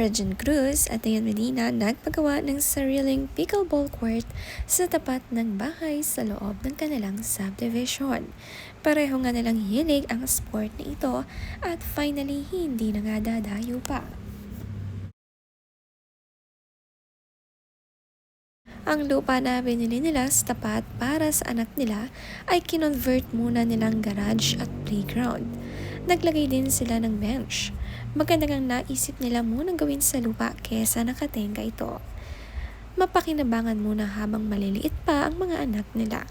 Regine Cruz at Dayan Medina nagpagawa ng sariling pickleball court sa tapat ng bahay sa loob ng kanilang subdivision. Pareho nga nilang hilig ang sport na ito at finally hindi na nga dadayo pa. Ang lupa na binili nila sa tapat para sa anak nila ay kinonvert muna nilang garage at playground. Naglagay din sila ng bench. Maganda ngang naisip nila munang gawin sa lupa kesa nakatenga ito. Mapakinabangan muna habang maliliit pa ang mga anak nila.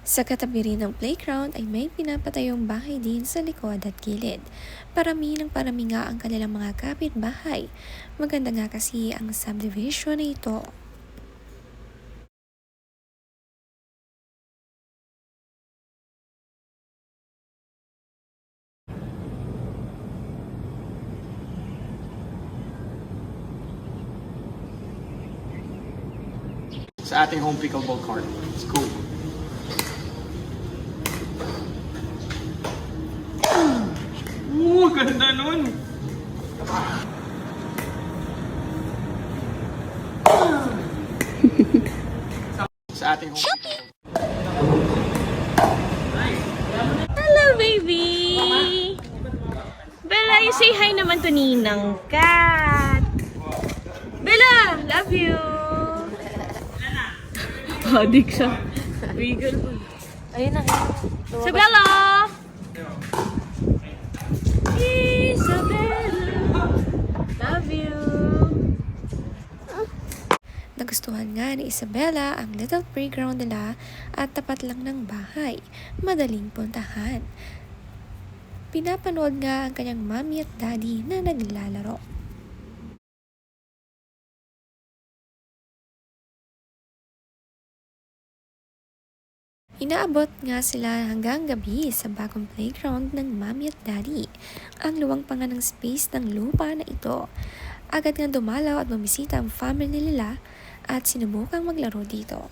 Sa katabi rin ng playground ay may pinapatayong bahay din sa likod at gilid. Parami ng parami nga ang kanilang mga kapitbahay. Maganda nga kasi ang subdivision na ito. Sa ating home pickleball court. It's cool. Ganda nun! Sa ating home pickleball. Hello, baby! Bella, you say hi naman to Ninang Cat. Bella, love you! Padik siya. Wiggle mo. Ayun na. Si Bella! Isabella! Love you! Nagustuhan nga ni Isabella ang little playground nila at tapat lang ng bahay. Madaling puntahan. Pinapanood nga ang kanyang mommy at daddy na naglalaro. Inaabot nga sila hanggang gabi sa bagong playground ng mommy at daddy. Ang luwang pa nga ng space ng lupa na ito. Agad nga dumalaw at bumisita ang family nila at sinubukang maglaro dito.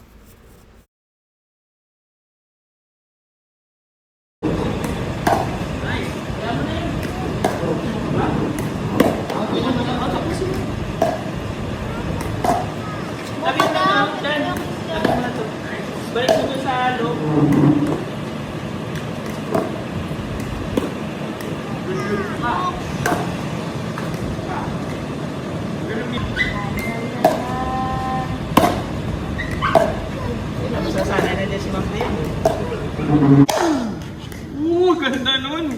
Balik mo dun sa loob. Sasanay na din si Ma'am Lynn. Ganda nun!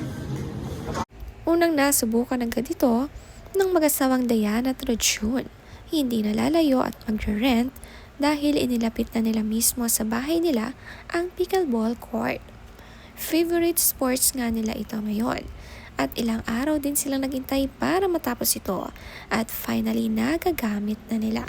Unang nasubukan agad ito ng mag-asawang Diana at Rojun. Hindi nalalayo at magre-rent dahil inilapit na nila mismo sa bahay nila ang pickleball court. Favorite sports nga nila ito ngayon. At ilang araw din silang naghintay para matapos ito at finally nagagamit na nila.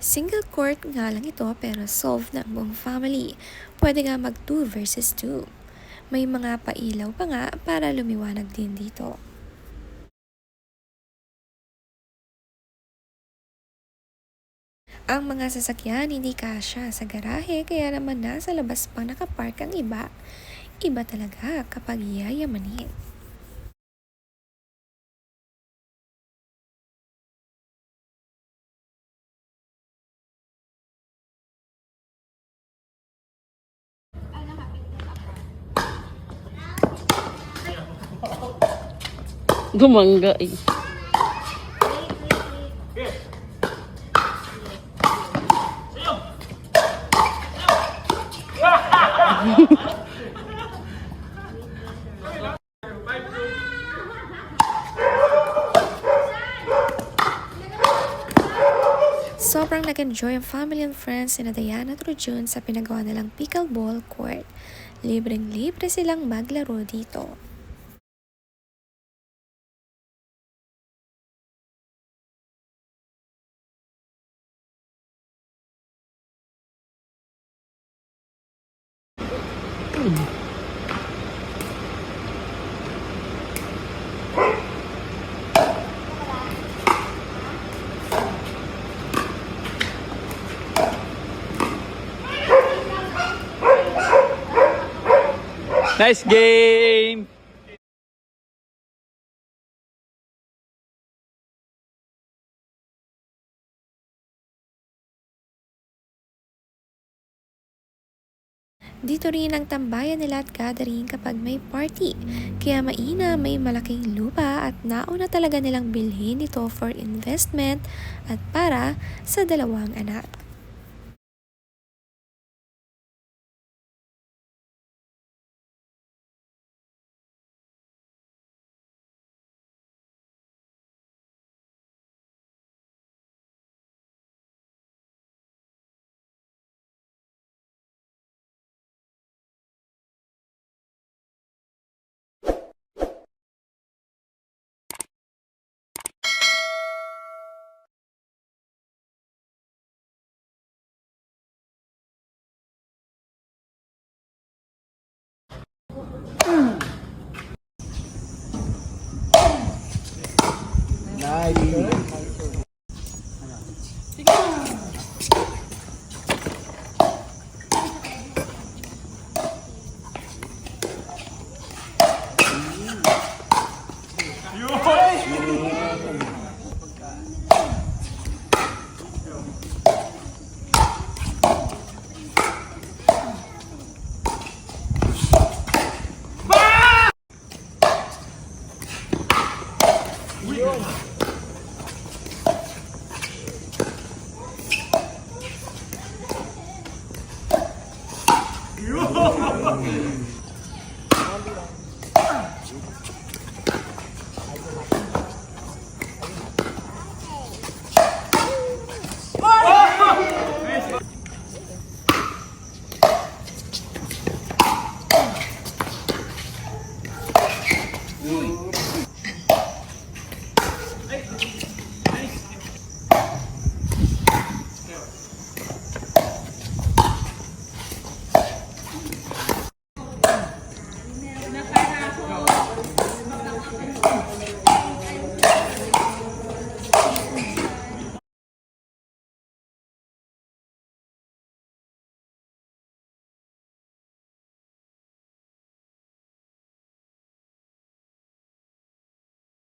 Single court nga lang ito pero solve na ang buong family. Pwede nga mag 2 versus 2. May mga pailaw pa nga para lumiwanag din dito. Ang mga sasakyan hindi kasya sa garahe kaya naman nasa labas pang nakapark ang iba. Iba talaga kapag yayamanin. Gumangga eh. Sobrang nag-enjoy ang family and friends ni Diana at Rojun sa pinagawa nilang pickleball court. Libreng-libre silang maglaro dito. Nice game! Dito rin ang tambayan nila at gathering kapag may party. Kaya maina may malaking lupa at nauna talaga nilang bilhin ito for investment at para sa dalawang anak.